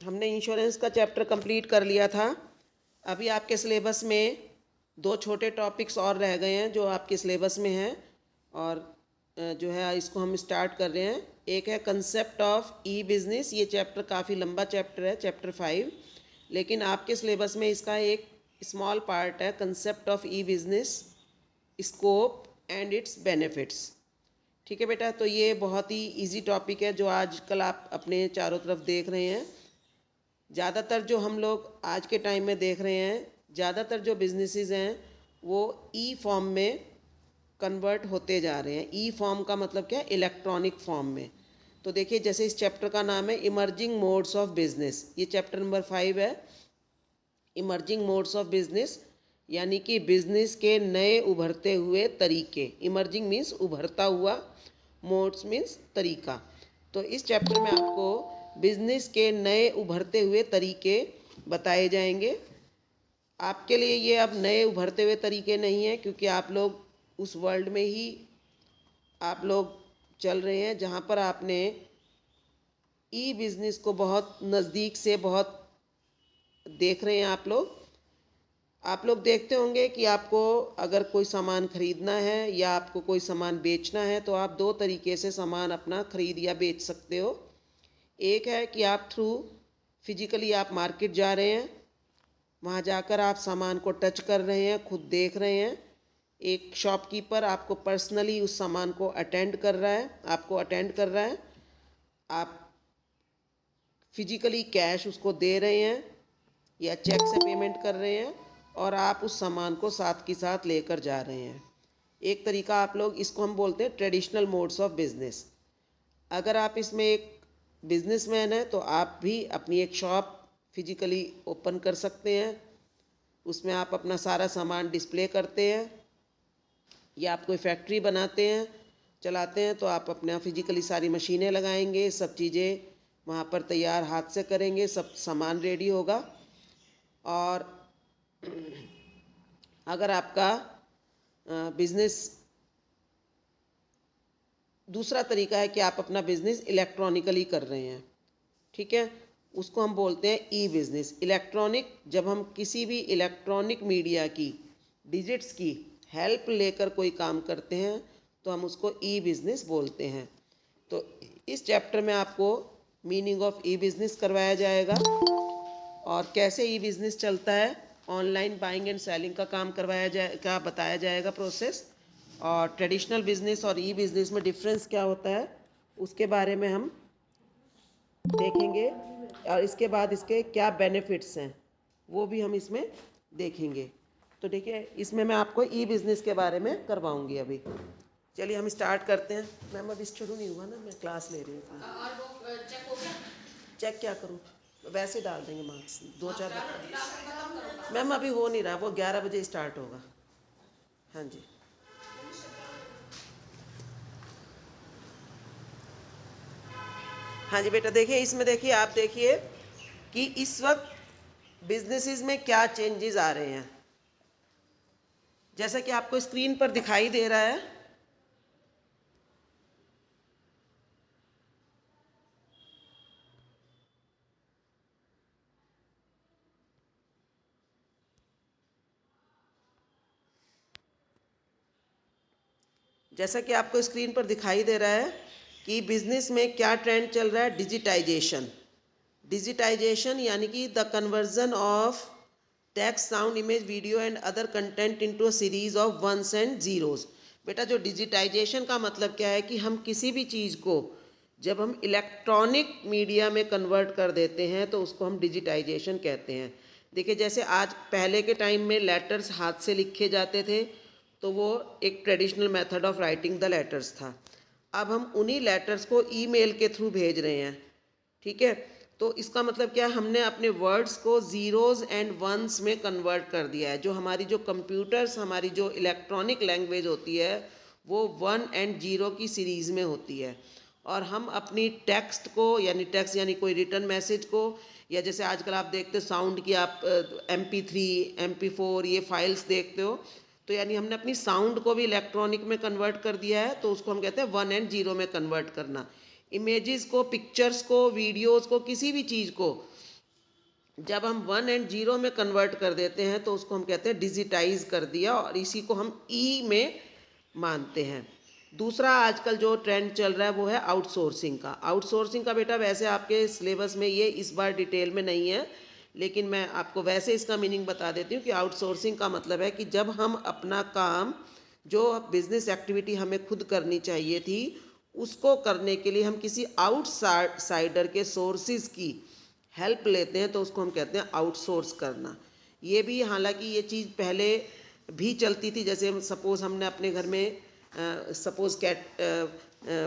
हमने इंश्योरेंस का chapter complete कर लिया था। अभी आपके सिलेबस में दो छोटे टॉपिक्स और रह गए हैं जो आपके सिलेबस में हैं, और जो है इसको हम स्टार्ट कर रहे हैं। एक है कंसेप्ट ऑफ ई बिज़नेस। ये चैप्टर काफ़ी लंबा चैप्टर है, चैप्टर 5, लेकिन आपके सिलेबस में इसका एक स्मॉल पार्ट है, concept of E business, scope and it's benefits. ठीक है बेटा, तो ये बहुत ही इजी टॉपिक है जो आजकल आप अपने चारों तरफ देख रहे हैं। ज़्यादातर जो हम लोग आज के टाइम में देख रहे हैं, ज़्यादातर जो बिजनेसेस हैं वो ई फॉर्म में कन्वर्ट होते जा रहे हैं। ई फॉर्म का मतलब क्या है? इलेक्ट्रॉनिक फॉर्म में। तो देखिए, जैसे इस चैप्टर का नाम है इमर्जिंग मोड्स ऑफ बिजनेस, ये चैप्टर नंबर 5 है, इमर्जिंग मोड्स ऑफ बिजनेस, यानी कि बिजनेस के नए उभरते हुए तरीके। इमर्जिंग मीन्स उभरता हुआ, मोड्स मीन्स तरीका। तो इस चैप्टर में आपको बिजनेस के नए उभरते हुए तरीके बताए जाएंगे। आपके लिए ये अब नए उभरते हुए तरीके नहीं हैं, क्योंकि आप लोग उस वर्ल्ड में ही आप लोग चल रहे हैं जहाँ पर आपने ई बिज़नेस को बहुत नज़दीक से बहुत देख रहे हैं। आप लोग देखते होंगे कि आपको अगर कोई सामान खरीदना है या आपको कोई सामान बेचना है तो आप दो तरीके से सामान अपना खरीद या बेच सकते हो। एक है कि आप थ्रू फिजिकली आप मार्केट जा रहे हैं, वहाँ जाकर आप सामान को टच कर रहे हैं, खुद देख रहे हैं। एक शॉपकीपर आपको पर्सनली उस सामान को अटेंड कर रहा है, आपको अटेंड कर रहा है। आप फिजिकली कैश उसको दे रहे हैं या चेक से पेमेंट कर रहे हैं, और आप उस सामान को साथ के साथ लेकर जा रहे हैं। एक तरीका आप लोग, इसको हम बोलते हैं ट्रेडिशनल मोड्स ऑफ बिजनेस। अगर आप इसमें एक बिजनेसमैन है तो आप भी अपनी एक शॉप फिजिकली ओपन कर सकते हैं, उसमें आप अपना सारा सामान डिस्प्ले करते हैं, या आप कोई फैक्ट्री बनाते हैं, चलाते हैं, तो आप अपना फिजिकली सारी मशीनें लगाएंगे, सब चीज़ें वहाँ पर तैयार हाथ से करेंगे, सब सामान रेडी होगा। और अगर आपका बिजनेस, दूसरा तरीका है कि आप अपना बिजनेस इलेक्ट्रॉनिकली कर रहे हैं, ठीक है, उसको हम बोलते हैं ई बिजनेस। इलेक्ट्रॉनिक, जब हम किसी भी इलेक्ट्रॉनिक मीडिया की डिजिट्स की हेल्प लेकर कोई काम करते हैं तो हम उसको ई बिजनेस बोलते हैं। तो इस चैप्टर में आपको मीनिंग ऑफ ई बिजनेस करवाया जाएगा, और कैसे ई बिजनेस चलता है, ऑनलाइन बाइंग एंड सेलिंग का काम करवाया जाए, का बताया जाएगा प्रोसेस, और ट्रेडिशनल बिजनेस और ई बिजनेस में डिफरेंस क्या होता है उसके बारे में हम देखेंगे, और इसके बाद इसके क्या बेनिफिट्स हैं वो भी हम इसमें देखेंगे। तो देखिए, इसमें मैं आपको ई बिज़नेस के बारे में करवाऊंगी अभी। चलिए हम स्टार्ट करते हैं। मैम अभी शुरू नहीं हुआ ना, मैं क्लास ले रही हूँ। और वो चेक हो गया? चेक क्या करूँ, वैसे डाल देंगे मार्क्स, 2-4। मैम अभी हो नहीं रहा, वो 11 बजे स्टार्ट होगा। हाँ जी। हाँ जी बेटा, देखिए इसमें, देखिए आप देखिए कि इस वक्त बिजनेसेस में क्या चेंजेस आ रहे हैं। जैसा कि आपको स्क्रीन पर दिखाई दे रहा है, जैसा कि आपको स्क्रीन पर दिखाई दे रहा है कि बिजनेस में क्या ट्रेंड चल रहा है, डिजिटाइजेशन। डिजिटाइजेशन यानी कि the conversion of text, sound, image, video and other content into a series of ones and zeros. बेटा, जो डिजिटाइजेशन का मतलब क्या है कि हम किसी भी चीज़ को जब हम इलेक्ट्रॉनिक मीडिया में कन्वर्ट कर देते हैं तो उसको हम डिजिटाइजेशन कहते हैं। देखिए, जैसे आज पहले के टाइम में लेटर्स हाथ से लिखे जाते थे, तो वो एक traditional method of writing the letters था। अब हम उन्हीं लेटर्स को ईमेल के थ्रू भेज रहे हैं, ठीक है। तो इसका मतलब क्या है, हमने अपने वर्ड्स को ज़ीरोज़ एंड वंस में कन्वर्ट कर दिया है। जो हमारी जो कंप्यूटर्स, हमारी जो इलेक्ट्रॉनिक लैंग्वेज होती है वो 1 एंड 0 की सीरीज़ में होती है, और हम अपनी टेक्स्ट को, यानी टेक्स्ट यानी कोई रिटर्न मैसेज को, या जैसे आजकल आप देखते हो साउंड की, आप MP3, MP4 ये फाइल्स देखते हो, तो यानी हमने अपनी साउंड को भी इलेक्ट्रॉनिक में कन्वर्ट कर दिया है, तो उसको हम कहते हैं 1 एंड 0 में कन्वर्ट करना। इमेजेस को, पिक्चर्स को, वीडियोस को, किसी भी चीज़ को जब हम 1 एंड 0 में कन्वर्ट कर देते हैं तो उसको हम कहते हैं डिजिटाइज कर दिया, और इसी को हम ई में मानते हैं। दूसरा आजकल जो ट्रेंड चल रहा है वो है आउटसोर्सिंग का। आउटसोर्सिंग का बेटा वैसे आपके सिलेबस में ये इस बार डिटेल में नहीं है, लेकिन मैं आपको वैसे इसका मीनिंग बता देती हूँ कि आउटसोर्सिंग का मतलब है कि जब हम अपना काम, जो बिजनेस एक्टिविटी हमें खुद करनी चाहिए थी, उसको करने के लिए हम किसी आउटसाइडर के सोर्सेज की हेल्प लेते हैं तो उसको हम कहते हैं आउटसोर्स करना। ये भी, हालांकि ये चीज़ पहले भी चलती थी, जैसे सपोज़ हमने अपने घर में सपोज़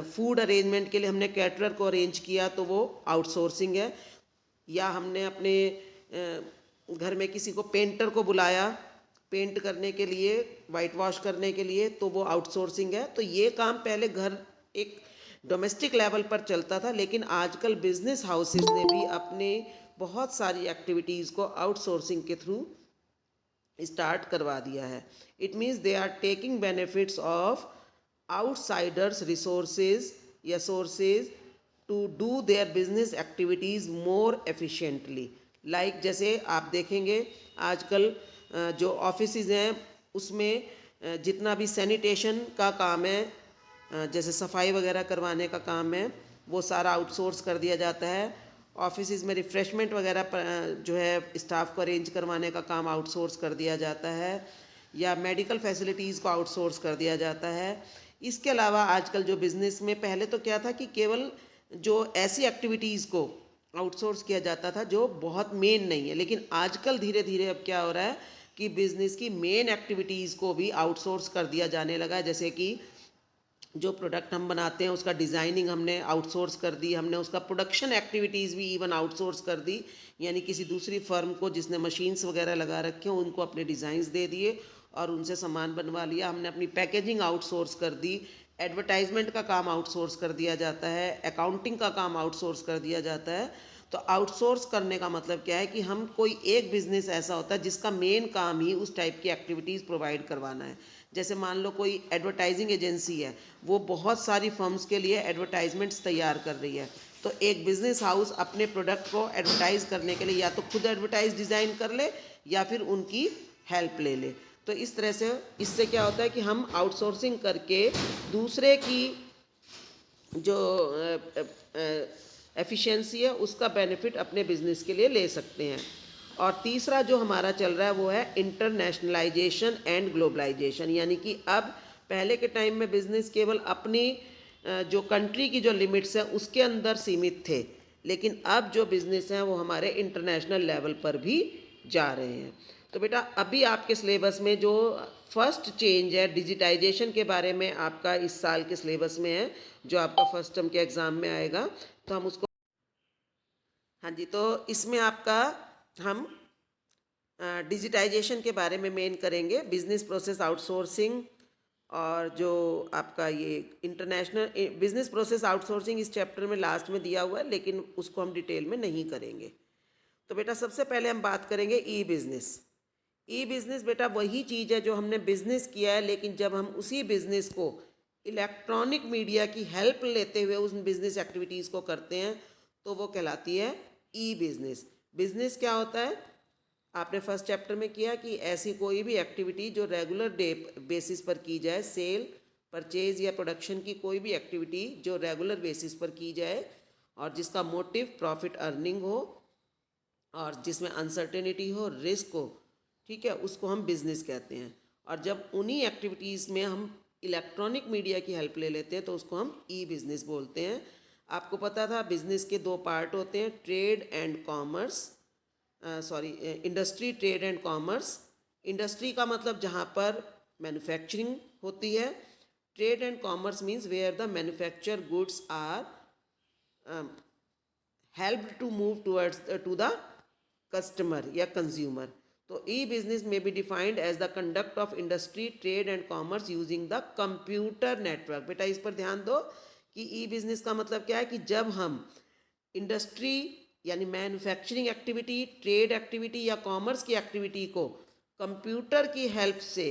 फूड अरेंजमेंट के लिए हमने कैटरर को अरेंज किया तो वो आउटसोर्सिंग है, या हमने अपने घर में किसी को पेंटर को बुलाया पेंट करने के लिए, वाइट वॉश करने के लिए, तो वो आउटसोर्सिंग है। तो ये काम पहले घर एक डोमेस्टिक लेवल पर चलता था, लेकिन आजकल बिजनेस हाउसेस ने भी अपने बहुत सारी एक्टिविटीज़ को आउटसोर्सिंग के थ्रू स्टार्ट करवा दिया है। It means they are taking benefits of outsiders resources या sources to do their business activities more efficiently. Like जैसे आप देखेंगे आजकल जो ऑफिसेज हैं उसमें जितना भी सैनिटेशन का काम है, जैसे सफाई वगैरह करवाने का काम है, वो सारा आउटसोर्स कर दिया जाता है। ऑफिसेज में रिफ़्रेशमेंट वगैरह जो है स्टाफ को अरेंज करवाने का काम आउटसोर्स कर दिया जाता है, या मेडिकल फैसिलिटीज़ को आउटसोर्स कर दिया जाता है। इसके अलावा आजकल जो बिज़नेस में, पहले तो क्या था कि केवल जो ऐसी एक्टिविटीज़ को आउटसोर्स किया जाता था जो बहुत मेन नहीं है, लेकिन आजकल धीरे धीरे अब क्या हो रहा है कि बिज़नेस की मेन एक्टिविटीज़ को भी आउटसोर्स कर दिया जाने लगा है। जैसे कि जो प्रोडक्ट हम बनाते हैं उसका डिज़ाइनिंग हमने आउटसोर्स कर दी, हमने उसका प्रोडक्शन एक्टिविटीज़ भी इवन आउटसोर्स कर दी, यानी किसी दूसरी फर्म को जिसने मशीन्स वगैरह लगा रखे हैं उनको अपने डिज़ाइंस दे दिए और उनसे सामान बनवा लिया। हमने अपनी पैकेजिंग आउटसोर्स कर दी, एडवर्टाइजमेंट का काम आउटसोर्स कर दिया जाता है, अकाउंटिंग का काम आउटसोर्स कर दिया जाता है। तो आउटसोर्स करने का मतलब क्या है कि हम, कोई एक बिज़नेस ऐसा होता है जिसका मेन काम ही उस टाइप की एक्टिविटीज़ प्रोवाइड करवाना है। जैसे मान लो कोई एडवर्टाइजिंग एजेंसी है, वो बहुत सारी फर्म्स के लिए एडवर्टाइजमेंट्स तैयार कर रही है, तो एक बिजनेस हाउस अपने प्रोडक्ट को एडवर्टाइज करने के लिए या तो खुद एडवर्टाइज डिज़ाइन कर ले या फिर उनकी हेल्प ले ले। तो इस तरह से, इससे क्या होता है कि हम आउटसोर्सिंग करके दूसरे की जो एफिशिएंसी है उसका बेनिफिट अपने बिजनेस के लिए ले सकते हैं। और तीसरा जो हमारा चल रहा है वो है इंटरनेशनलाइजेशन एंड ग्लोबलाइजेशन, यानी कि अब, पहले के टाइम में बिजनेस केवल अपनी जो कंट्री की जो लिमिट्स हैं उसके अंदर सीमित थे, लेकिन अब जो बिजनेस हैं वो हमारे इंटरनेशनल लेवल पर भी जा रहे हैं। तो बेटा अभी आपके सिलेबस में जो फर्स्ट चेंज है डिजिटाइजेशन के बारे में आपका इस साल के सिलेबस में है, जो आपका फर्स्ट टर्म के एग्ज़ाम में आएगा, तो हम उसको, हाँ जी, तो इसमें आपका हम डिजिटाइजेशन के बारे में मेन करेंगे, बिजनेस प्रोसेस आउटसोर्सिंग, और जो आपका ये इंटरनेशनल बिजनेस प्रोसेस आउटसोर्सिंग इस चैप्टर में लास्ट में दिया हुआ है, लेकिन उसको हम डिटेल में नहीं करेंगे। तो बेटा सबसे पहले हम बात करेंगे ई बिज़नेस। ई बिज़नेस बेटा वही चीज़ है जो हमने बिज़नेस किया है, लेकिन जब हम उसी बिज़नेस को इलेक्ट्रॉनिक मीडिया की हेल्प लेते हुए उस बिज़नेस एक्टिविटीज़ को करते हैं तो वो कहलाती है ई बिज़नेस। बिज़नेस क्या होता है, आपने फर्स्ट चैप्टर में किया कि ऐसी कोई भी एक्टिविटी जो रेगुलर डे बेसिस पर की जाए, सेल, परचेज या प्रोडक्शन की कोई भी एक्टिविटी जो रेगुलर बेसिस पर की जाए और जिसका मोटिव प्रॉफिट अर्निंग हो और जिसमें अनसर्टेनिटी हो, रिस्क हो, ठीक है, उसको हम बिज़नेस कहते हैं। और जब उन्हीं एक्टिविटीज़ में हम इलेक्ट्रॉनिक मीडिया की हेल्प ले लेते हैं तो उसको हम ई बिज़नेस बोलते हैं। आपको पता था बिज़नेस के दो पार्ट होते हैं, trade and commerce, industry, trade and commerce. Industry का मतलब जहाँ पर मैन्युफैक्चरिंग होती है, trade and commerce means where the manufacture goods are helped to move towards to the customer या कंज्यूमर। तो e business may be defined as the conduct of industry, trade and commerce using the computer network. बेटा इस पर ध्यान दो कि ई business का मतलब क्या है कि जब हम इंडस्ट्री यानी मैन्युफैक्चरिंग एक्टिविटी, ट्रेड एक्टिविटी या कॉमर्स की एक्टिविटी को कंप्यूटर की हेल्प से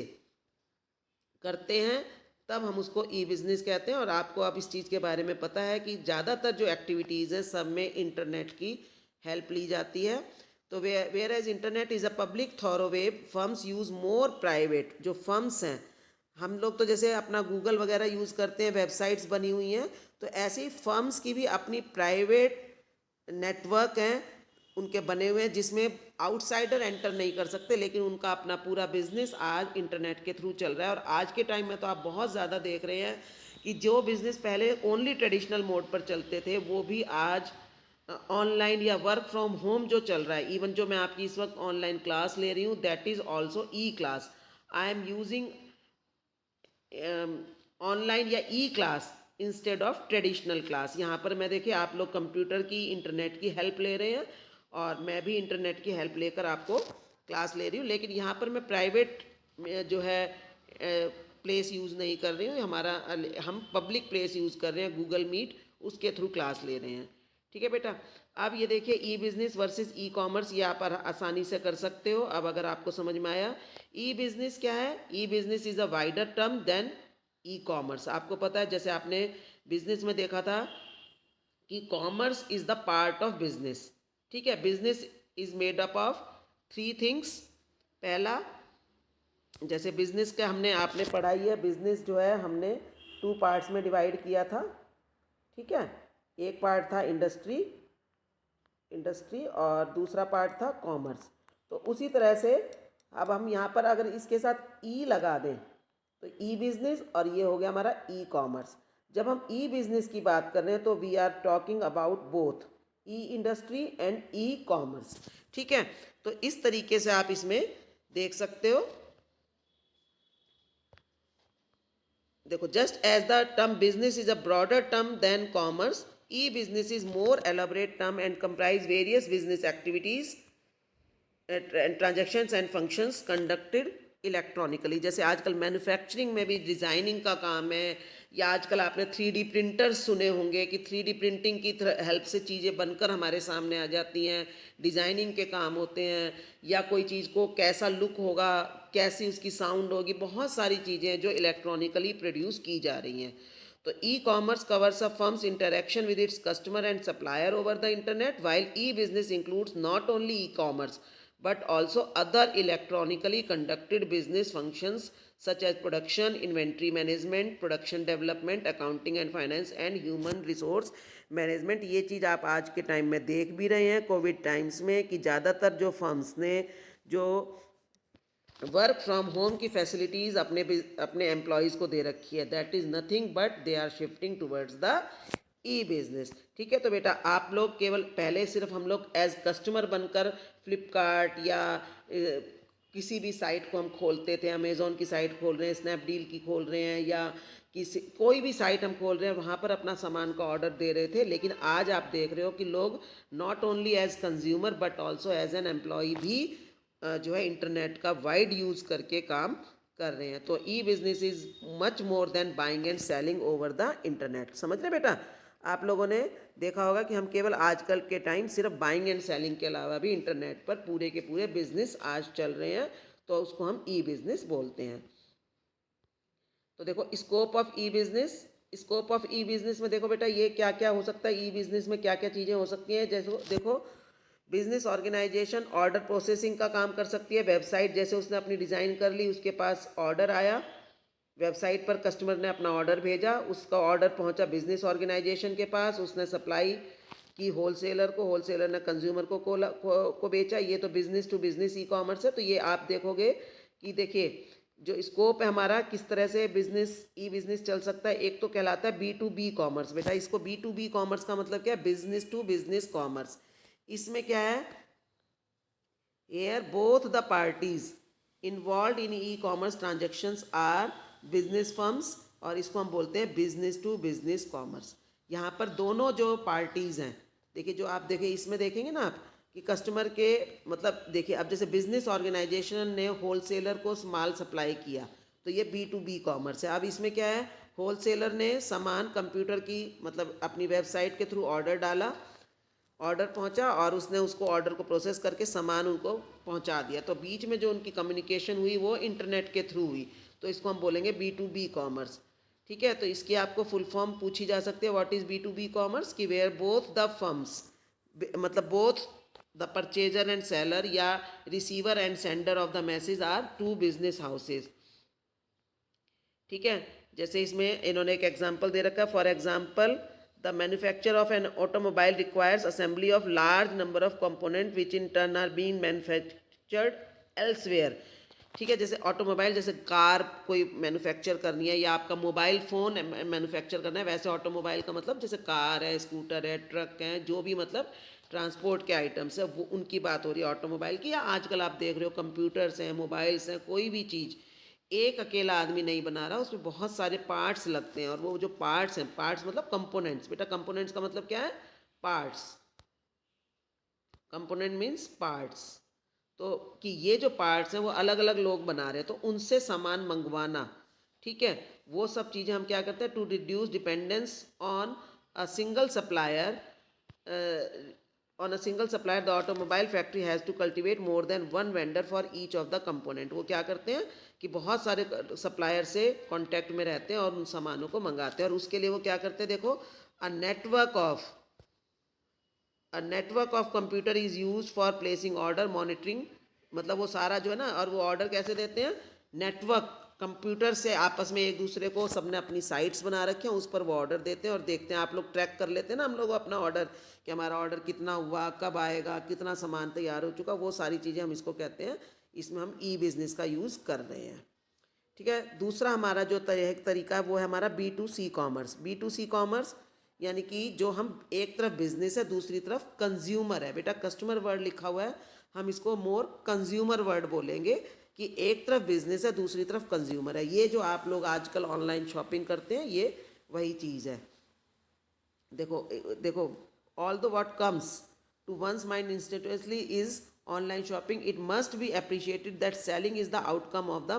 करते हैं तब हम उसको ई बिज़नेस कहते हैं। और आपको अब इस चीज़ के बारे में पता है कि ज़्यादातर जो एक्टिविटीज़ हैं सब में इंटरनेट की हेल्प ली जाती है। तो where as internet is a public thoroughfare, firms use more private. जो फर्म्स हैं, हम लोग तो जैसे अपना गूगल वगैरह यूज़ करते हैं, वेबसाइट्स बनी हुई हैं, तो ऐसे ही फर्म्स की भी अपनी प्राइवेट नेटवर्क हैं उनके बने हुए हैं, जिसमें आउटसाइडर एंटर नहीं कर सकते, लेकिन उनका अपना पूरा बिजनेस आज इंटरनेट के थ्रू चल रहा है। और आज के टाइम में तो आप बहुत ज़्यादा देख रहे हैं कि जो बिज़नेस पहले ओनली ट्रेडिशनल मोड पर चलते थे वो भी आज ऑनलाइन या वर्क फ्रॉम होम जो चल रहा है। इवन जो मैं आपकी इस वक्त ऑनलाइन क्लास ले रही हूँ, that is also e class. I am using online या e class instead of traditional class. यहाँ पर मैं देखिए आप लोग कंप्यूटर की, इंटरनेट की हेल्प ले रहे हैं और मैं भी इंटरनेट की हेल्प लेकर आपको क्लास ले रही हूँ। लेकिन यहाँ पर मैं प्राइवेट जो है प्लेस यूज़ नहीं कर रही हूँ, हम पब्लिक प्लेस यूज़ कर रहे हैं, गूगल मीट, उसके थ्रू क्लास ले रहे हैं। ठीक है बेटा। अब ये देखिए ई बिज़नेस वर्सेस ई कॉमर्स, ये आप आसानी से कर सकते हो। अब अगर आपको समझ में आया ई बिज़नेस क्या है, e business is a wider term than e commerce. आपको पता है, जैसे आपने बिजनेस में देखा था कि commerce is the part of business. ठीक है, business is made up of 3 things. पहला, जैसे बिजनेस का हमने आपने पढ़ाई है, बिजनेस जो है हमने 2 पार्ट्स में डिवाइड किया था। ठीक है, एक पार्ट था इंडस्ट्री, और दूसरा पार्ट था कॉमर्स। तो उसी तरह से अब हम यहाँ पर अगर इसके साथ ई लगा दें तो ई बिजनेस, और ये हो गया हमारा ई कॉमर्स। जब हम ई बिजनेस की बात कर रहे हैं तो we are talking about both e industry and e commerce. ठीक है, तो इस तरीके से आप इसमें देख सकते हो। देखो, just as the term business is a broader term than commerce, e business is more elaborate term and comprise various business activities and transactions and functions conducted electronically. जैसे आजकल मैन्युफैक्चरिंग में भी डिज़ाइनिंग का काम है, या आजकल आपने 3D प्रिंटर्स सुने होंगे कि 3D प्रिंटिंग की हेल्प से चीज़ें बनकर हमारे सामने आ जाती हैं, डिज़ाइनिंग के काम होते हैं, या कोई चीज़ को कैसा लुक होगा, कैसी उसकी साउंड होगी, बहुत सारी चीज़ें हैं जो इलेक्ट्रॉनिकली प्रोड्यूस की जा रही हैं। तो e commerce covers a firms interaction with its customer and supplier over the internet, while E business includes not only e commerce but also other electronically conducted business functions such as production, inventory management, production development, accounting and finance and human resource management। ये चीज़ आप आज के time में देख भी रहे हैं Covid times में कि ज़्यादातर जो फर्म्स ने जो वर्क फ्रॉम होम की फैसिलिटीज़ अपने एम्प्लॉयज़ को दे रखी है, that is nothing but they are shifting towards the e business. ठीक है, तो बेटा आप लोग केवल पहले सिर्फ हम लोग एज कस्टमर बनकर फ्लिपकार्ट या किसी भी साइट को हम खोलते थे, अमेज़ॉन की साइट खोल रहे हैं, स्नैपडील की खोल रहे हैं, या कोई भी साइट हम खोल रहे हैं, वहाँ पर अपना सामान का ऑर्डर दे रहे थे। लेकिन आज आप देख रहे हो कि लोग not only as consumer but also as an employee भी जो है इंटरनेट का वाइड यूज़ करके काम कर रहे हैं। तो e business is much more than buying and selling over the internet. समझ रहे बेटा, आप लोगों ने देखा होगा कि हम केवल आजकल के टाइम सिर्फ बाइंग एंड सेलिंग के अलावा भी इंटरनेट पर पूरे के पूरे बिजनेस आज चल रहे हैं, तो उसको हम ई बिजनेस बोलते हैं। तो देखो, scope of E business, scope of E business में देखो बेटा ये क्या क्या हो सकता है, ई बिजनेस में क्या क्या चीज़ें हो सकती हैं। जैसे देखो, बिजनेस ऑर्गेनाइजेशन ऑर्डर प्रोसेसिंग का काम कर सकती है। वेबसाइट जैसे उसने अपनी डिज़ाइन कर ली, उसके पास ऑर्डर आया, वेबसाइट पर कस्टमर ने अपना ऑर्डर भेजा, उसका ऑर्डर पहुंचा बिजनेस ऑर्गेनाइजेशन के पास, उसने सप्लाई की होलसेलर को, होलसेलर ने कंज्यूमर को बेचा। ये तो business to business e commerce है। तो ये आप देखोगे कि देखिए जो स्कोप है हमारा, किस तरह से बिजनेस ई बिजनेस चल सकता है। एक तो कहलाता है बी टू बी कॉमर्स। बेटा इसको बी टू बी कॉमर्स का मतलब क्या है, बिजनेस टू बिजनेस कॉमर्स। इसमें क्या है, here both the parties involved in e-commerce transactions are business firms, और इसको हम बोलते हैं बिजनेस टू बिजनेस कॉमर्स। यहाँ पर दोनों जो पार्टीज़ हैं, देखिए जो आप देखिए इसमें देखेंगे ना आप कि कस्टमर के मतलब देखिए, अब जैसे बिजनेस ऑर्गेनाइजेशन ने होलसेलर को माल सप्लाई किया तो ये बी टू बी कॉमर्स है। अब इसमें क्या है, होलसेलर ने सामान कंप्यूटर की मतलब अपनी वेबसाइट के थ्रू ऑर्डर डाला, ऑर्डर पहुंचा और उसने उसको ऑर्डर को प्रोसेस करके सामान उनको पहुंचा दिया। तो बीच में जो उनकी कम्युनिकेशन हुई वो इंटरनेट के थ्रू हुई, तो इसको हम बोलेंगे बी टू बी कॉमर्स। ठीक है, तो इसकी आपको फुल फॉर्म पूछी जा सकती है, व्हाट इज B2B कॉमर्स, कि वेयर बोथ द फर्म्स, मतलब both the purchaser and seller या receiver and sender of the message are two business houses. ठीक है, जैसे इसमें इन्होंने एक एग्जाम्पल दे रखा है, for example the manufacture of an automobile requires assembly of large number of component which in turn are being manufactured elsewhere. ठीक है, जैसे ऑटोमोबाइल, जैसे कार कोई मैन्युफैक्चर करनी है या आपका मोबाइल फ़ोन मैन्युफैक्चर करना है, वैसे ऑटोमोबाइल का मतलब जैसे कार है, स्कूटर है, ट्रक है, जो भी मतलब ट्रांसपोर्ट के आइटम्स है, वो उनकी बात हो रही है ऑटोमोबाइल की। या आजकल आप देख रहे हो कंप्यूटर्स हैं, मोबाइल्स हैं, कोई भी चीज़ एक अकेला आदमी नहीं बना रहा, उसमें बहुत सारे पार्ट्स लगते हैं। और वो जो पार्ट्स हैं, पार्ट्स मतलब कंपोनेंट्स, बेटा कंपोनेंट्स का मतलब क्या है, पार्ट्स। Component means parts. तो कि ये जो पार्ट्स हैं वो अलग अलग लोग बना रहे हैं, तो उनसे सामान मंगवाना, ठीक है, वो सब चीज़ें हम क्या करते हैं, to reduce dependence on a single supplier, on a single supplier the automobile factory has to cultivate more than one vendor for each of the component. वो क्या करते हैं कि बहुत सारे सप्लायर से कांटेक्ट में रहते हैं और उन सामानों को मंगाते हैं, और उसके लिए वो क्या करते हैं, देखो, a network of computer is use for placing order, monitoring, मतलब वो सारा जो है ना, और वो ऑर्डर कैसे देते हैं, नेटवर्क कंप्यूटर से आपस में एक दूसरे को, सबने अपनी साइट्स बना रखे हैं, उस पर वो ऑर्डर देते हैं और देखते हैं। आप लोग ट्रैक कर लेते हैं ना हम लोग अपना ऑर्डर, कि हमारा ऑर्डर कितना हुआ, कब आएगा, कितना सामान तैयार हो चुका, वो सारी चीज़ें हम इसको कहते हैं, इसमें हम ई बिज़नेस का यूज़ कर रहे हैं। ठीक है, दूसरा हमारा जो तरीका है वो है हमारा B2C कॉमर्स। B2C कॉमर्स यानी कि जो हम एक तरफ बिजनेस है, दूसरी तरफ कंज्यूमर है। बेटा कस्टमर वर्ड लिखा हुआ है, हम इसको मोर कंज्यूमर वर्ड बोलेंगे, कि एक तरफ बिजनेस है, दूसरी तरफ कंज्यूमर है। ये जो आप लोग आजकल ऑनलाइन शॉपिंग करते हैं, ये वही चीज़ है। देखो देखो, all the what comes to one's mind instantaneously is online shopping, it must be appreciated that selling is the outcome of the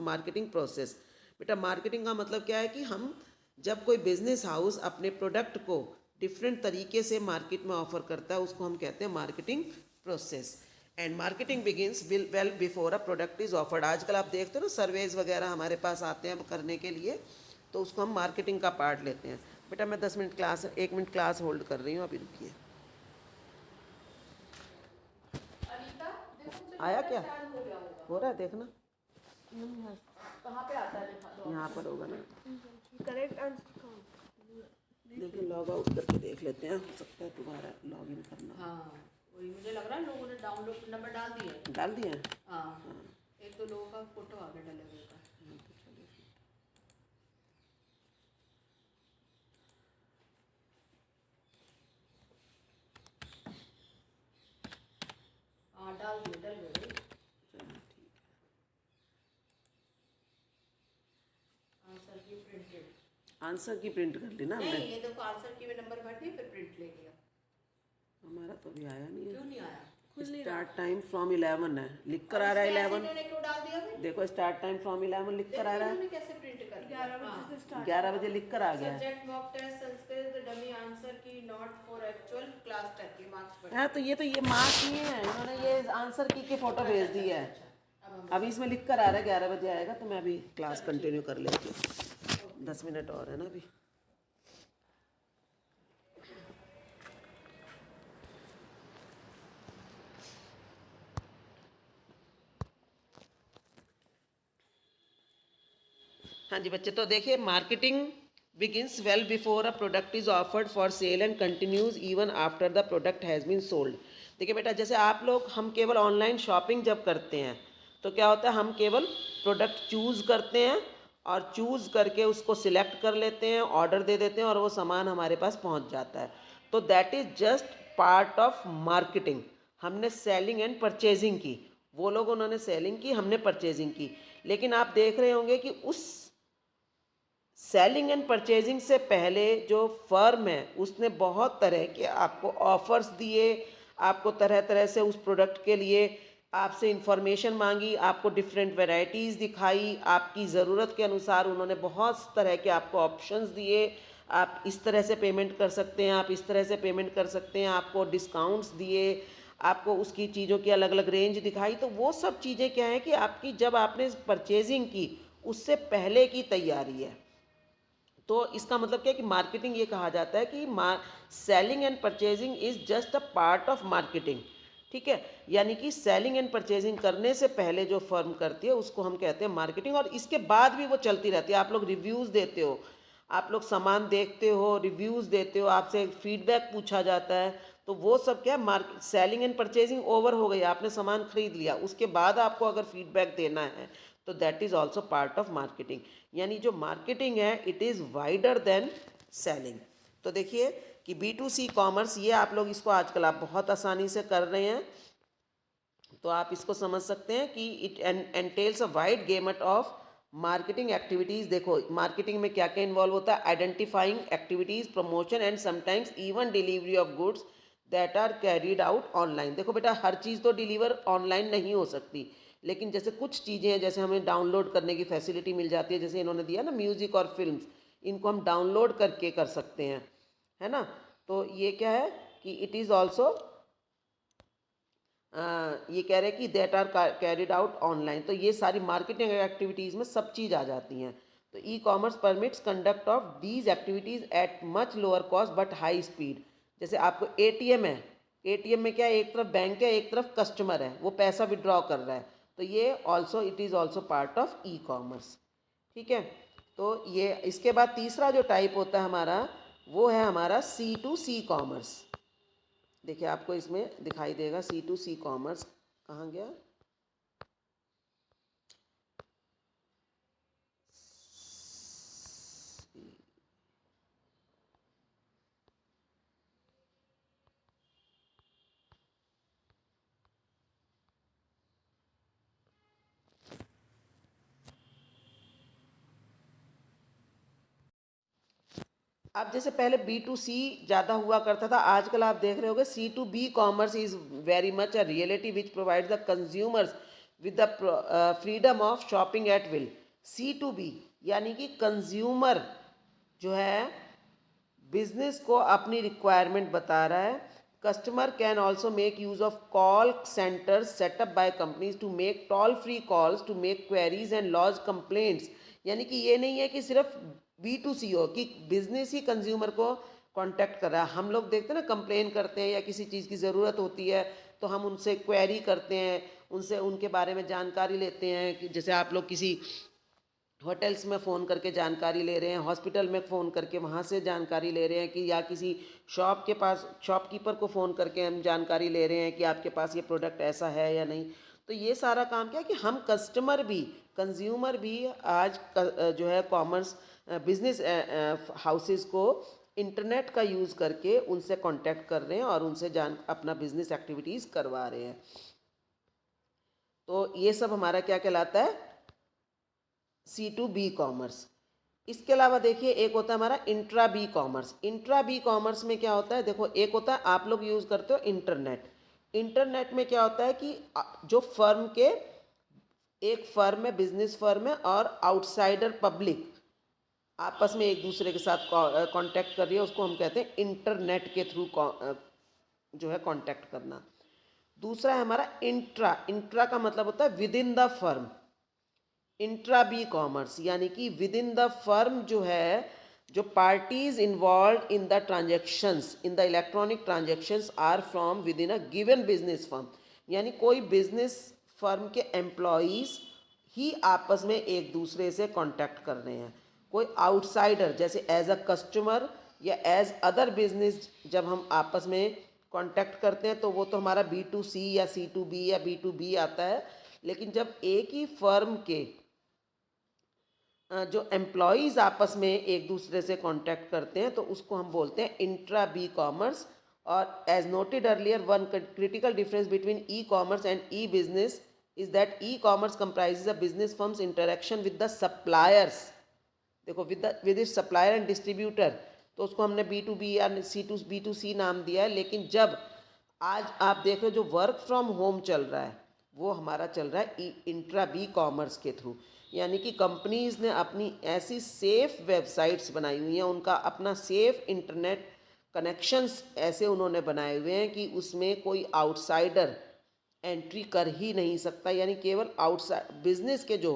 marketing process. बेटा मार्केटिंग का मतलब क्या है, कि हम जब कोई बिजनेस हाउस अपने प्रोडक्ट को डिफरेंट तरीके से मार्केट में ऑफर करता है, उसको हम कहते हैं marketing process. And marketing begins well before a product is offered. आजकल आप देखते हो ना, सर्वेज वगैरह हमारे पास आते हैं करने के लिए, तो उसको हम मार्केटिंग का पार्ट लेते हैं। बेटा मैं 10 minute class, 1 minute class hold कर रही हूँ, अभी रुकिए। आया क्या, हो रहा है देखना, कहाँ पे आता है, दिखा दो। यहाँ पर होगा ना, करेक्ट आंसर। देखिए लॉग आउट करके देख लेते हैं, हो सकता है दोबारा लॉग इन करना। हाँ, वही मुझे लग रहा है लोगों ने डाउनलोड नंबर डाल दिए। डाल दिए हैं। हाँ, एक दो लोगों का फोटो आ गया डले हुए का। हाँ डाल दिए, डल गए भाई। आंसर की प्रिंटेड, आंसर की प्रिंट कर ली ना हमने। नहीं ये देखो, आंसर की में नंबर भर दिए, फिर प्रिंट ले लिया। हमारा तो अभी आया नहीं क्यों नहीं आया? है। स्टार्ट टाइम फ्रॉम 11 है, लिख कर आ रहा है 11। इन्होंने क्यों डाल दिया भाई? देखो स्टार्ट टाइम फ्रॉम 11 लिख कर आ रहा है, इन्होंने कैसे प्रिंट कर दिया? 11 बजे से स्टार्ट। 11 बजे लिख कर आ गया है। Subject mock test Sanskrit dummy answer key not for actual class 10 के मार्क्स पर। हाँ तो ये मार्क्स नहीं है, इन्होंने ये आंसर की फोटो भेज दी है। अभी इसमें लिख कर आ रहा है 11 बजे आएगा, तो मैं अभी क्लास कंटिन्यू कर लेती हूँ, 10 मिनट और है ना अभी। हाँ जी बच्चे, तो देखिए marketing begins well before a product is offered for sale and continues even after the product has been sold. देखिए बेटा, जैसे आप लोग, हम केवल ऑनलाइन शॉपिंग जब करते हैं तो क्या होता है, हम केवल प्रोडक्ट चूज़ करते हैं और चूज़ करके उसको सिलेक्ट कर लेते हैं, ऑर्डर दे देते हैं और वो सामान हमारे पास पहुंच जाता है। तो that is just part of marketing. हमने सेलिंग एंड परचेजिंग की, वो लोग उन्होंने सेलिंग की, हमने परचेजिंग की। लेकिन आप देख रहे होंगे कि उस सेलिंग एंड परचेजिंग से पहले जो फर्म है उसने बहुत तरह के आपको ऑफर्स दिए, आपको तरह तरह से उस प्रोडक्ट के लिए आपसे इंफॉर्मेशन मांगी, आपको डिफरेंट वैरायटीज़ दिखाई, आपकी ज़रूरत के अनुसार उन्होंने बहुत तरह के आपको ऑप्शंस दिए। आप इस तरह से पेमेंट कर सकते हैं, आप इस तरह से पेमेंट कर सकते हैं, आपको डिस्काउंट्स दिए, आपको उसकी चीज़ों की अलग अलग रेंज दिखाई। तो वो सब चीज़ें क्या है कि आपकी जब आपने परचेजिंग की उससे पहले की तैयारी है। तो इसका मतलब क्या है कि मार्केटिंग ये कहा जाता है कि selling and purchasing is just a part of marketing. ठीक है, यानी कि सेलिंग एंड परचेजिंग करने से पहले जो फर्म करती है उसको हम कहते हैं मार्केटिंग, और इसके बाद भी वो चलती रहती है। आप लोग रिव्यूज़ देते हो, आप लोग सामान देखते हो, रिव्यूज़ देते हो, आपसे फीडबैक पूछा जाता है, तो वो सब क्या है, market selling and purchasing over हो गई, आपने सामान खरीद लिया, उसके बाद आपको अगर फीडबैक देना है तो that is also part of marketing. यानी जो मार्केटिंग है it is wider than selling. तो देखिए कि B2C कॉमर्स, ये आप लोग इसको आजकल आप बहुत आसानी से कर रहे हैं, तो आप इसको समझ सकते हैं कि it entails a wide gamut of marketing activities. देखो मार्केटिंग में क्या क्या इन्वॉल्व होता है, identifying activities, promotion and sometimes even delivery of goods that are carried out online. देखो बेटा, हर चीज़ तो डिलीवर ऑनलाइन नहीं हो सकती, लेकिन जैसे कुछ चीज़ें हैं, जैसे हमें डाउनलोड करने की फैसिलिटी मिल जाती है, जैसे इन्होंने दिया ना म्यूज़िक और फिल्म्स, इनको हम डाउनलोड करके कर सकते हैं, है ना। तो ये क्या है कि इट इज़ ऑल्सो ये कह रहे हैं कि that are carried out online. तो ये सारी मार्केटिंग एक्टिविटीज़ में सब चीज़ आ जाती हैं। तो e commerce permits conduct of these activities eight much lower cost but high speed. जैसे आपको एटीएम है, एटीएम में क्या है, एक तरफ बैंक है, एक तरफ कस्टमर है, वो पैसा विड्रॉ कर रहा है, तो ये also it is also part of E commerce. ठीक है, तो ये इसके बाद तीसरा जो टाइप होता है हमारा, वो है हमारा C2C कॉमर्स। देखिए आपको इसमें दिखाई देगा C2C कॉमर्स, कहाँ गया, अब जैसे पहले B2C ज़्यादा हुआ करता था, आजकल आप देख रहे होगे C2B commerce is very much a reality which provides the consumers with the freedom of shopping at will. C2B यानी कि कंज्यूमर जो है बिजनेस को अपनी रिक्वायरमेंट बता रहा है। Customer can also make use of call centres set up by companies to make toll free calls to make queries and lodge complaints. यानी कि ये नहीं है कि सिर्फ B2C हो, कि बिजनेस ही कंज्यूमर को कांटेक्ट कर रहा है। हम लोग देखते हैं ना, कंप्लेन करते हैं या किसी चीज़ की ज़रूरत होती है तो हम उनसे क्वेरी करते हैं, उनसे उनके बारे में जानकारी लेते हैं। कि जैसे आप लोग किसी होटल्स में फ़ोन करके जानकारी ले रहे हैं, हॉस्पिटल में फ़ोन करके वहाँ से जानकारी ले रहे हैं, कि या किसी शॉप के पास शॉपकीपर को फ़ोन करके हम जानकारी ले रहे हैं कि आपके पास ये प्रोडक्ट ऐसा है या नहीं। तो ये सारा काम क्या है कि हम कस्टमर भी, कंज्यूमर भी आज जो है कॉमर्स बिजनेस हाउसेस को इंटरनेट का यूज़ करके उनसे कांटेक्ट कर रहे हैं और उनसे अपना बिजनेस एक्टिविटीज़ करवा रहे हैं। तो ये सब हमारा क्या कहलाता है, C2B कॉमर्स। इसके अलावा देखिए एक होता है हमारा intra B commerce. Intra B commerce में क्या होता है, देखो एक होता है आप लोग यूज़ करते हो इंटरनेट। इंटरनेट में क्या होता है कि जो फर्म के, एक फर्म है, बिजनेस फर्म है, और आउटसाइडर पब्लिक आपस में एक दूसरे के साथ कांटेक्ट कर रही है, उसको हम कहते हैं इंटरनेट के थ्रू जो है कांटेक्ट करना। दूसरा है हमारा इंट्रा। इंट्रा का मतलब होता है within the firm. Intra B commerce यानी कि विद इन द फर्म जो है, जो parties involve in the transactions, in the electronic transactions are from within a given business firm. यानी कोई बिजनेस फर्म के एम्प्लॉयज़ ही आपस में एक दूसरे से कांटेक्ट कर रहे हैं। कोई आउटसाइडर जैसे एज अ कस्टमर या एज अदर बिजनेस जब हम आपस में कांटेक्ट करते हैं तो वो तो हमारा B2C या C2B या B2B आता है। लेकिन जब एक ही फर्म के जो एम्प्लॉयज़ आपस में एक दूसरे से कांटेक्ट करते हैं तो उसको हम बोलते हैं इंट्रा बी कॉमर्स। और as noted earlier, one critical difference between e commerce and e business is that e commerce comprises a business firms interaction with the suppliers. देखो with it supplier and distributor, तो उसको हमने B2B या B2C नाम दिया है। लेकिन जब आज आप देख रहे हो जो वर्क फ्रॉम होम चल रहा है वो हमारा चल रहा है इंट्रा बी कॉमर्स के थ्रू। यानी कि कंपनीज ने अपनी ऐसी सेफ वेबसाइट्स बनाई हुई हैं, उनका अपना सेफ इंटरनेट कनेक्शंस ऐसे उन्होंने बनाए हुए हैं कि उसमें कोई आउटसाइडर एंट्री कर ही नहीं सकता। यानी केवल आउटसाइड बिजनेस के जो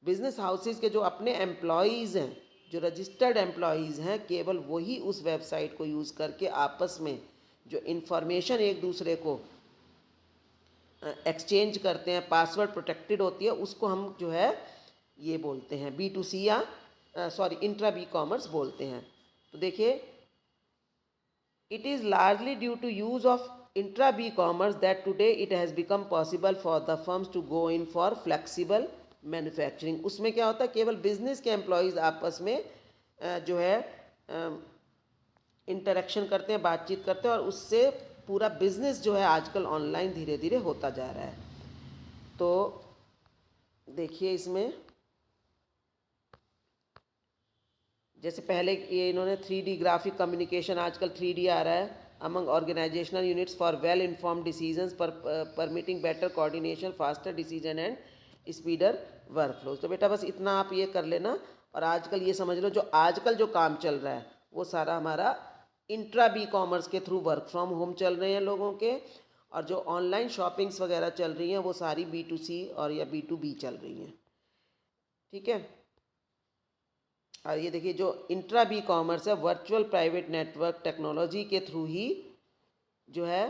बिजनेस हाउसेस के जो अपने एम्प्लॉयज़ हैं जो रजिस्टर्ड एम्प्लॉयज़ हैं केवल वही उस वेबसाइट को यूज़ करके आपस में जो इन्फॉर्मेशन एक दूसरे को एक्सचेंज करते हैं, पासवर्ड प्रोटेक्टेड होती है, उसको हम जो है ये बोलते हैं B2C या इंट्रा बी कॉमर्स बोलते हैं। तो देखिए, it is largely due to use of intra B commerce that today it has become possible for the firms to go in for flexible manufacturing. उसमें क्या होता है, केवल बिजनेस के एम्प्लॉयज़ आपस में जो है इंटरेक्शन करते हैं, बातचीत करते हैं, और उससे पूरा बिजनेस जो है आजकल ऑनलाइन धीरे धीरे होता जा रहा है। तो देखिए, इसमें जैसे पहले ये इन्होंने 3D ग्राफिक कम्युनिकेशन, आजकल 3D आ रहा है, among organisational units for well informed decisions permitting better coordination, faster decision and speedier workflows. तो बेटा बस इतना आप ये कर लेना, और आजकल ये समझ लो जो आजकल जो काम चल रहा है वो सारा हमारा इंट्रा बी कॉमर्स के थ्रू वर्क फ्रॉम होम चल रहे हैं लोगों के, और जो ऑनलाइन शॉपिंग्स वगैरह चल रही हैं वो सारी B2C और या B2B चल रही हैं। ठीक है। और ये देखिए, जो इंट्रा बी कॉमर्स है, वर्चुअल प्राइवेट नेटवर्क टेक्नोलॉजी के थ्रू ही जो है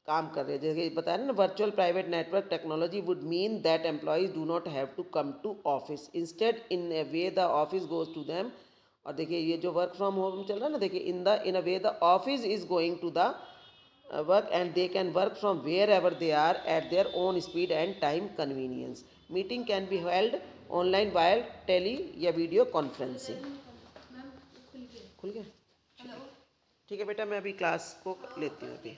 काम कर रहे हैं। जैसे बताया ना, virtual private network technology would mean that employees do not have to come to office, instead in a way the office goes to them. और देखिए, ये जो वर्क फ्रॉम होम चल रहा है ना, देखिए, in a way the office is going to the work and they can work from wherever they are at their own speed and time convenience. Meeting can be held online while tele या video conferencing. खुल गया? ठीक है बेटा, मैं अभी class को लेती हूँ अभी।